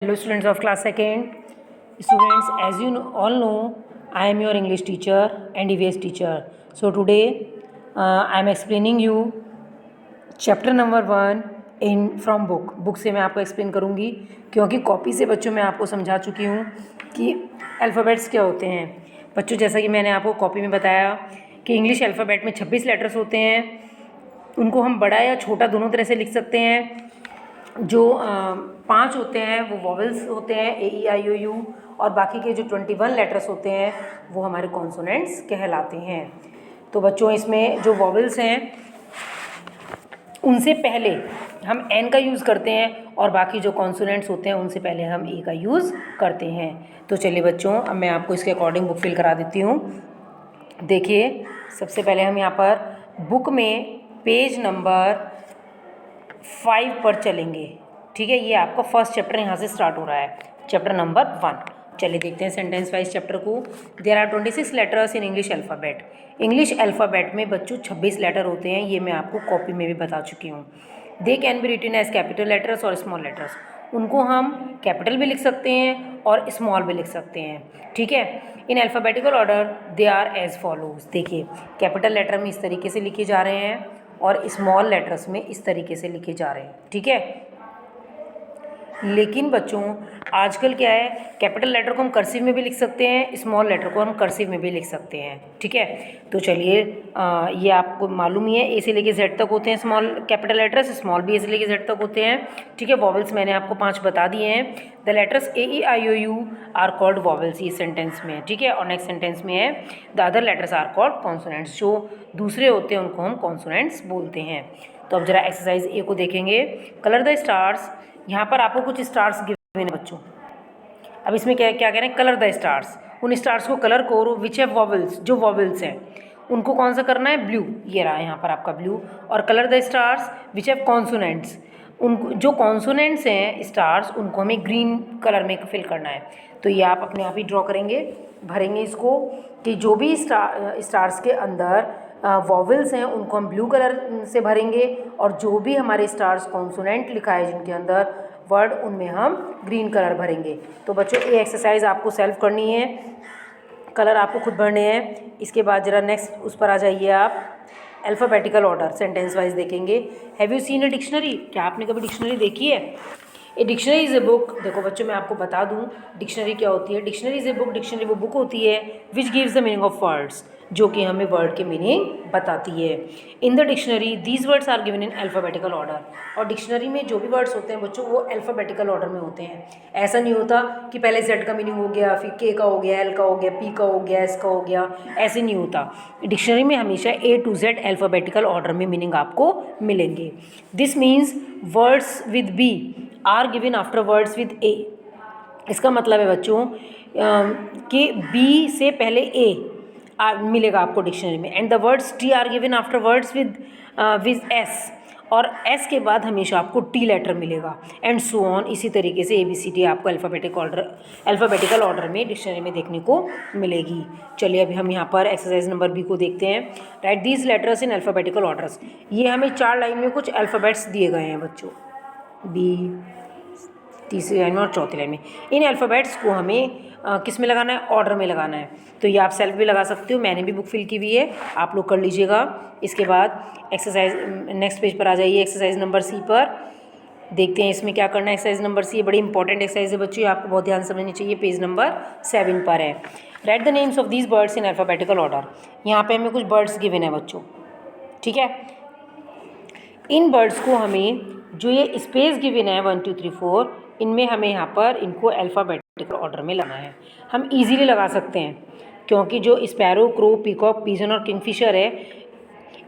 Hello students of class 2nd. Students, as you all know, I am your English teacher and EVS teacher. So today I am explaining you chapter number 1 in from book से मैं आपको explain करूँगी, क्योंकि copy से बच्चों मैं आपको समझा चुकी हूँ कि अल्फ़ाबेट्स क्या होते हैं। बच्चों, जैसा कि मैंने आपको कॉपी में बताया कि इंग्लिश अल्फ़ाबेट में 26 लेटर्स होते हैं। उनको हम बड़ा या छोटा दोनों तरह से लिख सकते हैं। जो 5 होते हैं वो वॉवेल्स होते हैं, AEIOU, और बाकी के जो 21 लेटर्स होते हैं वो हमारे कॉन्सोनेंट्स कहलाते हैं। तो बच्चों, इसमें जो वॉवेल्स हैं उनसे पहले हम N का यूज़ करते हैं और बाकी जो कॉन्सोनेंट्स होते हैं उनसे पहले हम A का यूज़ करते हैं। तो चलिए बच्चों, अब मैं आपको इसके अकॉर्डिंग बुक फिल करा देती हूँ। देखिए, सबसे पहले हम यहाँ पर बुक में पेज नंबर 5 पर चलेंगे। ठीक है, ये आपका फर्स्ट चैप्टर यहाँ से स्टार्ट हो रहा है, चैप्टर नंबर 1। चलिए देखते हैं सेंटेंस वाइज चैप्टर को। There are 26 letters in English alphabet. English alphabet में बच्चों 26 लेटर होते हैं, ये मैं आपको कॉपी में भी बता चुकी हूँ। They can be written as capital letters और स्मॉल लेटर्स। उनको हम कैपिटल भी लिख सकते हैं और स्मॉल भी लिख सकते हैं। ठीक है, in alphabetical order they are as follows. देखिए, कैपिटल लेटर में इस तरीके से लिखे जा रहे हैं और स्मॉल लेटर्स में इस तरीके से लिखे जा रहे हैं। ठीक है, लेकिन बच्चों आजकल क्या है, कैपिटल लेटर को हम कर्सिव में भी लिख सकते हैं, स्मॉल लेटर को हम कर्सिव में भी लिख सकते हैं। ठीक है, तो चलिए, ये आपको मालूम ही है, ए से लेके जेड तक होते हैं स्मॉल कैपिटल लेटर्स, स्मॉल भी ए से लेके जेड तक होते हैं। ठीक है, वॉवेल्स मैंने आपको 5 बता दिए हैं। The letters AEIOU are called vowels, ये सेंटेंस में है। ठीक है, और नेक्स्ट सेंटेंस में है the other letters are called consonants. जो दूसरे होते हैं उनको हम कॉन्सोनेंट्स बोलते हैं। तो अब जरा एक्सरसाइज ए को देखेंगे। Colour the stars. यहाँ पर आपको कुछ स्टार्स गिवन है बच्चों। अब इसमें क्या क्या कह रहे हैं, कलर द स्टार्स। उन स्टार्स को कलर करो विच हैव वॉवेल्स, जो वॉवेल्स हैं उनको कौन सा करना है, ब्लू। ये रहा यहाँ पर आपका ब्लू। और colour the stars which have consonants. उनको जो कॉन्सोनेंट्स हैं स्टार्स, उनको हमें ग्रीन कलर में फिल करना है। तो ये आप अपने आप ही ड्रॉ करेंगे, भरेंगे इसको, कि जो भी स्टार्स के अंदर वॉवेल्स हैं उनको हम ब्लू कलर से भरेंगे, और जो भी हमारे स्टार्स कॉन्सोनेंट लिखा है जिनके अंदर वर्ड, उनमें हम ग्रीन कलर भरेंगे। तो बच्चों, ये एक्सरसाइज आपको सेल्फ करनी है, कलर आपको खुद भरने हैं। इसके बाद जरा नेक्स्ट उस पर आ जाइए आप। अल्फ़ाबेटिकल ऑर्डर सेंटेंस वाइज देखेंगे। Have you seen a dictionary. क्या आपने कभी डिक्शनरी देखी है? A dictionary is a book. देखो बच्चों, मैं आपको बता दूं डिक्शनरी क्या होती है। Dictionary is a book, dictionary वो बुक होती है which gives the meaning of words, जो कि हमें वर्ड के मीनिंग बताती है। In the dictionary these words are given in alphabetical order. और डिक्शनरी में जो भी वर्ड्स होते हैं बच्चों, वो अल्फ़ाबेटिकल ऑर्डर में होते हैं। ऐसा नहीं होता कि पहले जेड का मीनिंग हो गया, फिर के का हो गया, एल का हो गया, पी का हो गया, एस का हो गया, ऐसे नहीं होता। डिक्शनरी में हमेशा A to Z alphabetical order में मीनिंग आपको मिलेंगे। This means words with B are given after words with A। इसका मतलब है बच्चों कि B से पहले A मिलेगा आपको डिक्शनरी में, and the words T are given after words with S, और S के बाद हमेशा आपको T लेटर मिलेगा, एंड सो ऑन। इसी तरीके से ABCD आपको अल्फ़ाबेटिकल ऑर्डर में डिक्शनरी में देखने को मिलेगी। चलिए अभी हम यहाँ पर एक्सरसाइज नंबर B को देखते हैं। Right these letters in alphabetical orders. ये हमें 4 लाइन में कुछ अल्फ़ाबेट्स दिए गए हैं बच्चों, B, तीसरी लाइन में और चौथी लाइन में। इन अल्फ़ाबेट्स को हमें किस में लगाना है, ऑर्डर में लगाना है। तो ये आप सेल्फ भी लगा सकते हो, मैंने भी बुक फिल की हुई है, आप लोग कर लीजिएगा। इसके बाद एक्सरसाइज नेक्स्ट पेज पर आ जाइए, एक्सरसाइज नंबर C पर। देखते हैं इसमें क्या करना है। एक्सरसाइज नंबर C बड़ी इंपॉर्टेंट एक्सरसाइज है बच्चों, आपको बहुत ध्यान समझनी चाहिए। पेज नंबर 7 पर है। Right the names of these birds in alphabetical order. यहाँ पे हमें कुछ बर्ड्स गिवन है बच्चों। ठीक है, इन बर्ड्स को हमें जो ये स्पेस गिवन है 1 2 3 4, इनमें हमें यहाँ पर इनको अल्फ़ाबेटिकल ऑर्डर में लगाना है। हम इजीली लगा सकते हैं, क्योंकि जो स्पैरो, क्रो, पीकॉक, पिजन और किंगफिशर है,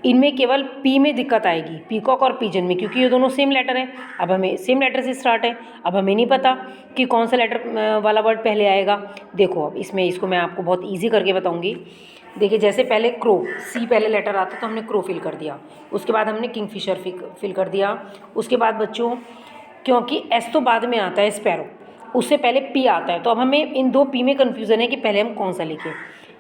इनमें केवल पी में दिक्कत आएगी, पीकॉक और पिजन में, क्योंकि ये दोनों सेम लेटर हैं। अब हमें सेम लेटर से स्टार्ट है, अब हमें नहीं पता कि कौन सा लेटर वाला वर्ड पहले आएगा। देखो अब इसमें इसको मैं आपको बहुत ईजी करके बताऊँगी। देखिए, जैसे पहले क्रो, C पहले लेटर आता तो हमने क्रो फिल कर दिया, उसके बाद हमने किंगफिशर फिल कर दिया। उसके बाद बच्चों, क्योंकि S तो बाद में आता है स्पैरो, उससे पहले P आता है, तो अब हमें इन 2 P में कन्फ्यूज़न है कि पहले हम कौन सा लिखें।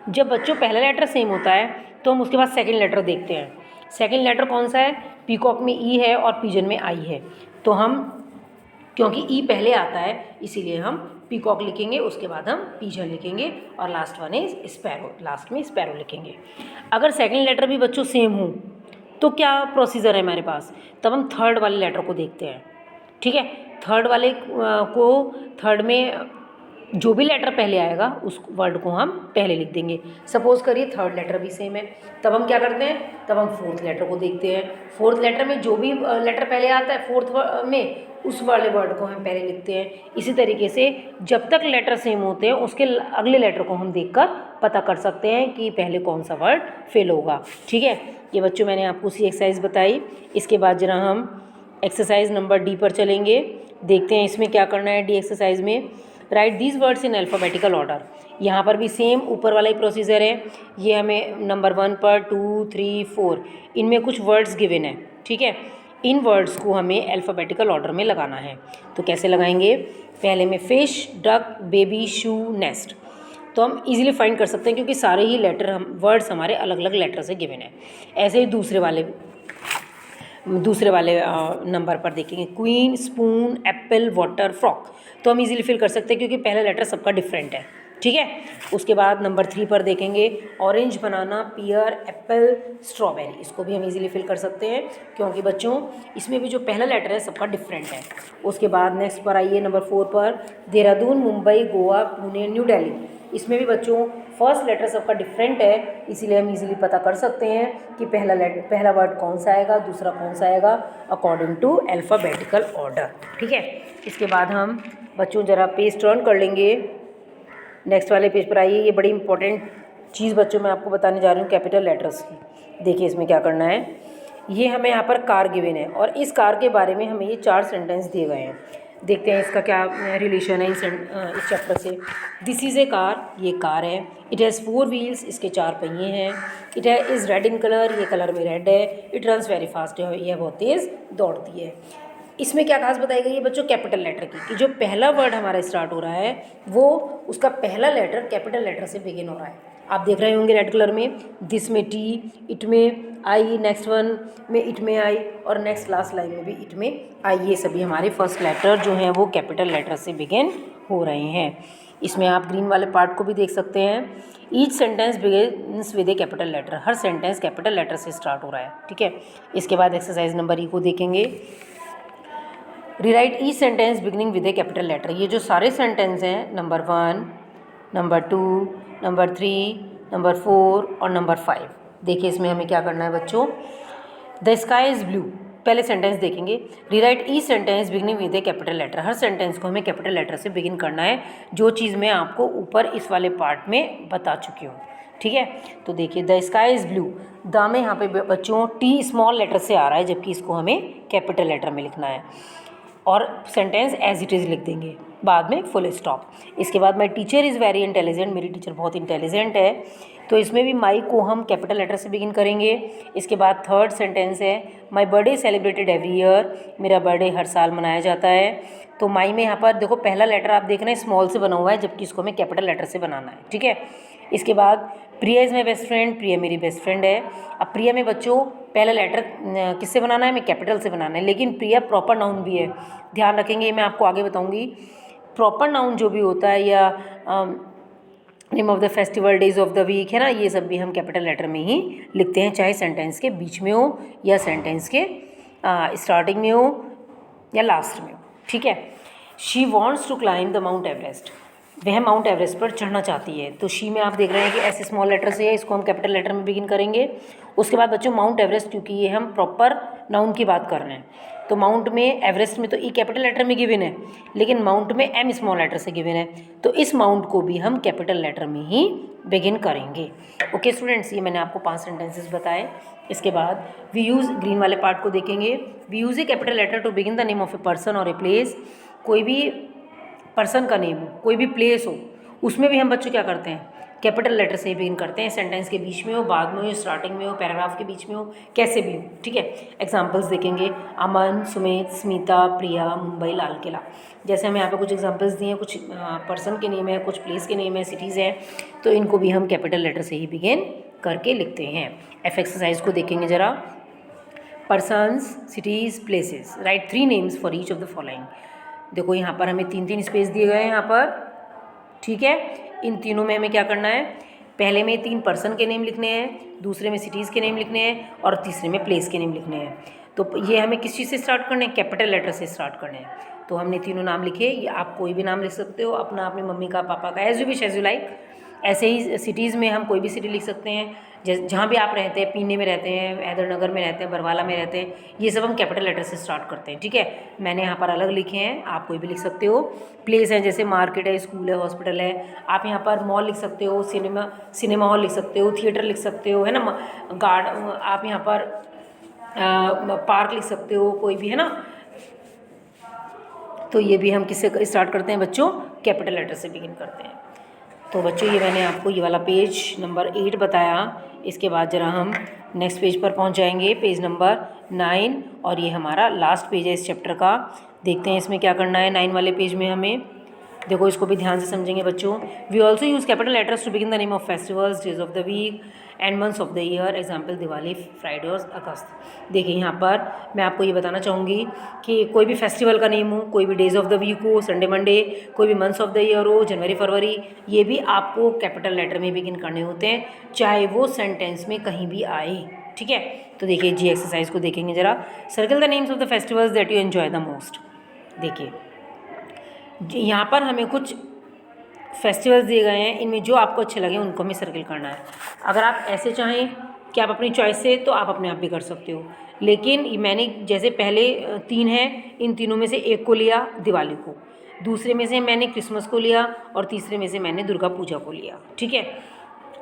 जब बच्चों पहला लेटर सेम होता है तो हम उसके बाद सेकंड लेटर देखते हैं। सेकंड लेटर कौन सा है, पीकॉक में E है और पिजन में I है। तो हम क्योंकि ई पहले आता है इसीलिए हम पीकॉक लिखेंगे, उसके बाद हम पिजन लिखेंगे और last one is sparrow, last में स्पैरो लिखेंगे। अगर सेकंड लेटर भी बच्चों सेम हो तो क्या प्रोसीजर है हमारे पास, तब हम थर्ड वाले लेटर को देखते हैं। ठीक है, थर्ड वाले को थर्ड में जो भी लेटर पहले आएगा उस वर्ड को हम पहले लिख देंगे। सपोज करिए थर्ड लेटर भी सेम है, तब हम क्या करते हैं, तब हम फोर्थ लेटर को देखते हैं। फोर्थ लेटर में जो भी लेटर पहले आता है फोर्थ में उस वाले वर्ड को हम पहले लिखते हैं। इसी तरीके से जब तक लेटर सेम होते हैं उसके अगले लेटर को हम देखकर पता कर सकते हैं कि पहले कौन सा वर्ड फेल होगा। ठीक है, ये बच्चों मैंने आपको सी एक्सरसाइज बताई। इसके बाद जरा हम एक्सरसाइज नंबर डी पर चलेंगे, देखते हैं इसमें क्या करना है। डी एक्सरसाइज में right these words in alphabetical order. यहाँ पर भी सेम ऊपर वाला ही प्रोसीजर है। ये हमें नंबर 1 पर 2, 3, 4 इनमें कुछ वर्ड्स गिवन है। ठीक है, इन वर्ड्स को हमें अल्फ़ाबेटिकल ऑर्डर में लगाना है। तो कैसे लगाएंगे, पहले में फिश, डक, बेबी, शू, नेस्ट। तो हम इजीली फाइंड कर सकते हैं क्योंकि सारे ही लेटर हम वर्ड्स हमारे अलग अलग लेटर से गिवन है। ऐसे ही दूसरे वाले नंबर पर देखेंगे, queen, spoon, Apple, water, frock. तो हम इजीली फिल कर सकते हैं क्योंकि पहला लेटर सबका डिफरेंट है। ठीक है, उसके बाद नंबर 3 पर देखेंगे, ऑरेंज, बनाना, पियर, एप्पल, स्ट्रॉबेरी। इसको भी हम इजीली फिल कर सकते हैं क्योंकि बच्चों इसमें भी जो पहला लेटर है सबका डिफरेंट है। उसके बाद नेक्स्ट पर आइए नंबर 4 पर, देहरादून, मुंबई, गोवा, पुणे, न्यू दिल्ली। इसमें भी बच्चों फर्स्ट लेटर सबका डिफरेंट है, इसीलिए हम इजीली पता कर सकते हैं कि पहला वर्ड कौन सा आएगा, दूसरा कौन सा आएगा, अकॉर्डिंग टू अल्फ़ाबेटिकल ऑर्डर। ठीक है, इसके बाद हम बच्चों ज़रा पेज टर्न कर लेंगे, नेक्स्ट वाले पेज पर आइए। ये बड़ी इंपॉर्टेंट चीज़ बच्चों मैं आपको बताने जा रही हूँ कैपिटल लेटर्स की। देखिए इसमें क्या करना है, ये हमें यहाँ पर कार गिवन है और इस कार के बारे में हमें ये 4 सेंटेंस दिए गए हैं। देखते हैं इसका क्या रिलेशन है इस चैप्टर से। दिस इज़ ए कार, ये कार है। इट हैज़ 4 व्हील्स, इसके 4 पहिए हैं। It is red in colour, ये कलर में रेड है। इट रन्स वेरी फास्ट, यह बहुत तेज़ दौड़ती है। इसमें क्या खास बताई गई है बच्चों, कैपिटल लेटर की, कि जो पहला वर्ड हमारा स्टार्ट हो रहा है वो उसका पहला लेटर कैपिटल लेटर से बिगिन हो रहा है। आप देख रहे होंगे रेड कलर में, दिस में टी, इट में आई, नेक्स्ट वन में इट में आई और नेक्स्ट लास्ट लाइन में भी इट में आई। ये सभी हमारे फर्स्ट लेटर जो हैं वो कैपिटल लेटर से बिगिन हो रहे हैं। इसमें आप ग्रीन वाले पार्ट को भी देख सकते हैं। Each sentence begins with a capital letter, हर सेंटेंस कैपिटल लेटर से स्टार्ट हो रहा है। ठीक है, इसके बाद एक्सरसाइज नंबर ई को देखेंगे, rewrite each sentence beginning with a capital letter. ये जो सारे सेंटेंस हैं नंबर 1, नंबर 2, नंबर 3, नंबर 4 और नंबर 5, देखिए इसमें हमें क्या करना है बच्चों। द स्काई इज़ ब्लू, पहले सेंटेंस देखेंगे। Rewrite each sentence beginning with a capital letter, हर सेंटेंस को हमें कैपिटल लेटर से बिगिन करना है, जो चीज़ मैं आपको ऊपर इस वाले पार्ट में बता चुकी हूँ। ठीक है, तो देखिए the sky is blue, the में यहाँ पे बच्चों टी स्मॉल लेटर से आ रहा है जबकि इसको हमें कैपिटल लेटर में लिखना है और सेंटेंस एज इट इज़ लिख देंगे, बाद में फुल स्टॉप। इसके बाद my teacher is very intelligent, मेरी टीचर बहुत इंटेलिजेंट है, तो इसमें भी माई को हम कैपिटल लेटर से बिगिन करेंगे। इसके बाद थर्ड सेंटेंस है, my birthday celebrated every year, मेरा बर्थडे हर साल मनाया जाता है। तो माई में यहाँ पर देखो पहला लेटर आप देख रहे हैं स्मॉल से बना हुआ है जबकि इसको हमें कैपिटल लेटर से बनाना है। ठीक है, इसके बाद प्रिया इज़ माई बेस्ट फ्रेंड, प्रिया मेरी बेस्ट फ्रेंड है। अब प्रिया में बच्चों पहला लेटर किससे बनाना है, हमें कैपिटल से बनाना है, लेकिन प्रिया प्रॉपर नाउन भी है, ध्यान रखेंगे, मैं आपको आगे बताऊंगी। प्रॉपर नाउन जो भी होता है या name of the festival, days of the week है ना, ये सब भी हम कैपिटल लेटर में ही लिखते हैं, चाहे सेंटेंस के बीच में हो या सेंटेंस के स्टार्टिंग में हो या लास्ट में हो। ठीक है, she wants to climb the Mount Everest, वह माउंट एवरेस्ट पर चढ़ना चाहती है। तो शी में आप देख रहे हैं कि ऐसे स्मॉल लेटर से है, इसको हम कैपिटल लेटर में बिगिन करेंगे। उसके बाद बच्चों माउंट एवरेस्ट, क्योंकि ये हम प्रॉपर नाउन की बात कर रहे हैं, तो माउंट में, एवरेस्ट में तो ई कैपिटल लेटर में गिवन है, लेकिन माउंट में एम स्मॉल लेटर से गिवन है, तो इस माउंट को भी हम कैपिटल लेटर में ही बिगिन करेंगे। ओके स्टूडेंट्स, ये मैंने आपको 5 सेंटेंसेस बताए। इसके बाद वी यूज़, ग्रीन वाले पार्ट को देखेंगे, we use a capital letter to begin the name of a person और ए प्लेस। कोई भी पर्सन का नेम हो, कोई भी प्लेस हो, उसमें भी हम बच्चों क्या करते हैं, कैपिटल लेटर से ही बिगिन करते हैं, सेंटेंस के बीच में हो, बाद में हो, स्टार्टिंग में हो, पैराग्राफ के बीच में हो, कैसे भी हो। ठीक है, एग्जांपल्स देखेंगे, अमन, सुमित, स्मिता, प्रिया, मुंबई, लाल किला। जैसे हमें यहाँ पे कुछ एग्जांपल्स दिए हैं, कुछ पर्सन के नेम है, कुछ प्लेस के नेम है, सिटीज़ हैं, तो इनको भी हम कैपिटल लेटर से ही बिगिन करके लिखते हैं। एफ एक्सरसाइज को देखेंगे ज़रा, persons, cities, places, right 3 names for each of the following. देखो यहाँ पर हमें 3-3 स्पेस दिए गए हैं यहाँ पर, ठीक है। इन तीनों में हमें क्या करना है, पहले में 3 पर्सन के नेम लिखने हैं, दूसरे में सिटीज़ के नेम लिखने हैं और तीसरे में प्लेस के नेम लिखने हैं। तो ये हमें किस चीज़ से स्टार्ट करने हैं, कैपिटल लेटर से स्टार्ट करने हैं। तो हमने तीनों नाम लिखे, ये आप कोई भी नाम लिख सकते हो अपना, अपनी मम्मी का, पापा का, as you wish, as you like. ऐसे ही सिटीज़ में हम कोई भी सिटी लिख सकते हैं, जहाँ भी आप रहते हैं, पीने में रहते हैं, हैदरनगर में रहते हैं, बरवाला में रहते हैं, ये सब हम कैपिटल लेटर से स्टार्ट करते हैं, ठीक है। मैंने यहाँ पर अलग लिखे हैं, आप कोई भी लिख सकते हो। प्लेस है जैसे मार्केट है, स्कूल है, हॉस्पिटल है। आप यहाँ पर मॉल लिख सकते हो, सिनेमा हॉल लिख सकते हो, थिएटर लिख सकते हो, है ना। आप यहाँ पर पार्क लिख सकते हो, कोई भी, है ना। तो ये भी हम किससे स्टार्ट करते हैं बच्चों, कैपिटल लेटर से बिगिन करते हैं। तो बच्चों ये मैंने आपको ये वाला पेज नंबर 8 बताया। इसके बाद ज़रा हम नेक्स्ट पेज पर पहुंच जाएंगे, पेज नंबर 9, और ये हमारा लास्ट पेज है इस चैप्टर का। देखते हैं इसमें क्या करना है 9 वाले पेज में हमें। देखो इसको भी ध्यान से समझेंगे बच्चों। We also use capital letters to begin the name of festivals, days of the week and months of the year, example Diwali, Friday और अगस्त। देखिए यहाँ पर मैं आपको ये बताना चाहूँगी कि कोई भी फेस्टिवल का नेम हो, कोई भी डेज ऑफ द वीक हो, संडे मंडे, कोई भी मंथ्स ऑफ द ईयर हो, जनवरी फरवरी, ये भी आपको कैपिटल लेटर में बिगिन करने होते हैं, चाहे वो सेंटेंस में कहीं भी आए, ठीक है। तो देखिए जी एक्सरसाइज को देखेंगे ज़रा। Circle the names of the festivals that you enjoy the most. देखिए यहाँ पर हमें कुछ फेस्टिवल्स दिए गए हैं, इनमें जो आपको अच्छे लगे उनको हमें सर्कल करना है। अगर आप ऐसे चाहें कि आप अपनी चॉइस से, तो आप अपने आप भी कर सकते हो, लेकिन मैंने जैसे पहले 3 हैं, इन तीनों में से एक को लिया दिवाली को, दूसरे में से मैंने क्रिसमस को लिया और तीसरे में से मैंने दुर्गा पूजा को लिया, ठीक है।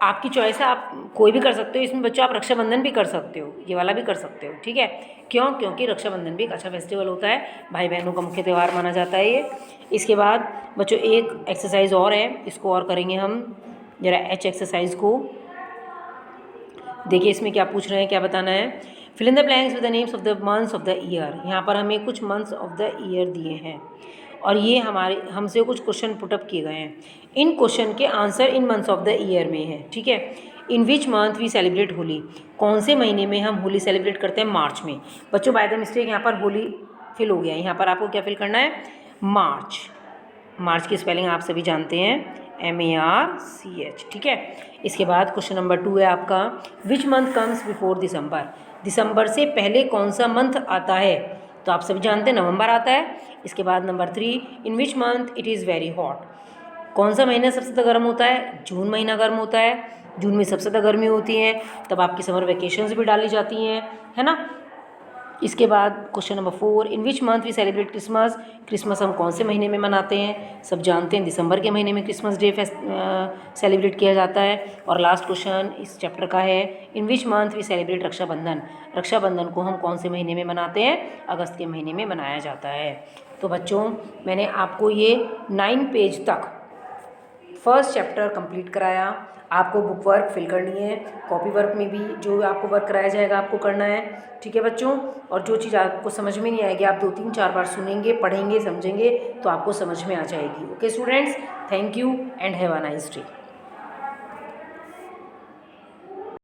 आपकी चॉइस है, आप कोई भी कर सकते हो। इसमें बच्चों आप रक्षाबंधन भी कर सकते हो, ये वाला भी कर सकते हो, ठीक है। क्यों? क्योंकि रक्षाबंधन भी एक अच्छा फेस्टिवल होता है, भाई बहनों का मुख्य त्यौहार माना जाता है ये। इसके बाद बच्चों एक एक्सरसाइज और है, इसको और करेंगे हम जरा एच एक्सरसाइज को। देखिए इसमें क्या पूछ रहे हैं, क्या बताना है। Fill in the blanks with the names of the months of the year. यहाँ पर हमें कुछ मंथ्स ऑफ द ईयर दिए हैं और ये हमसे कुछ क्वेश्चन पुटअप किए गए हैं। इन क्वेश्चन के answer in months of the year में है, ठीक है। In which month we celebrate Holi. कौन से महीने में हम होली सेलिब्रेट करते हैं? मार्च में। बच्चों बाय द मिस्टेक यहाँ पर होली फिल हो गया है, यहाँ पर आपको क्या फिल करना है? मार्च। मार्च की स्पेलिंग आप सभी जानते हैं, MARCH, ठीक है। इसके बाद क्वेश्चन नंबर 2 है आपका, which month comes before December. दिसंबर से पहले कौन सा मंथ आता है? तो आप सभी जानते हैं नवंबर आता है। इसके बाद number 3, in which month it is very hot. कौन सा महीना सबसे ज़्यादा गर्म होता है? जून महीना गर्म होता है, जून में सबसे ज़्यादा गर्मी होती है, तब आपकी समर वेकेशंस भी डाली जाती हैं, है ना। इसके बाद question number 4, in which month we celebrate Christmas. Christmas हम कौन से महीने में मनाते हैं? सब जानते हैं दिसंबर के महीने में क्रिसमस डे सेलिब्रेट किया जाता है। और लास्ट क्वेश्चन इस चैप्टर का है, in which month we celebrate Rakshabandhan. Rakshabandhan को हम कौन से महीने में मनाते हैं? अगस्त के महीने में मनाया जाता है। तो बच्चों मैंने आपको ये 9 पेज तक फर्स्ट चैप्टर कंप्लीट कराया। आपको बुक वर्क फिल करनी है, कॉपी वर्क में भी जो आपको वर्क कराया जाएगा आपको करना है, ठीक है बच्चों। और जो चीज़ आपको समझ में नहीं आएगी, आप 2-3-4 बार सुनेंगे, पढ़ेंगे, समझेंगे, तो आपको समझ में आ जाएगी। Okay students, thank you and have a nice day.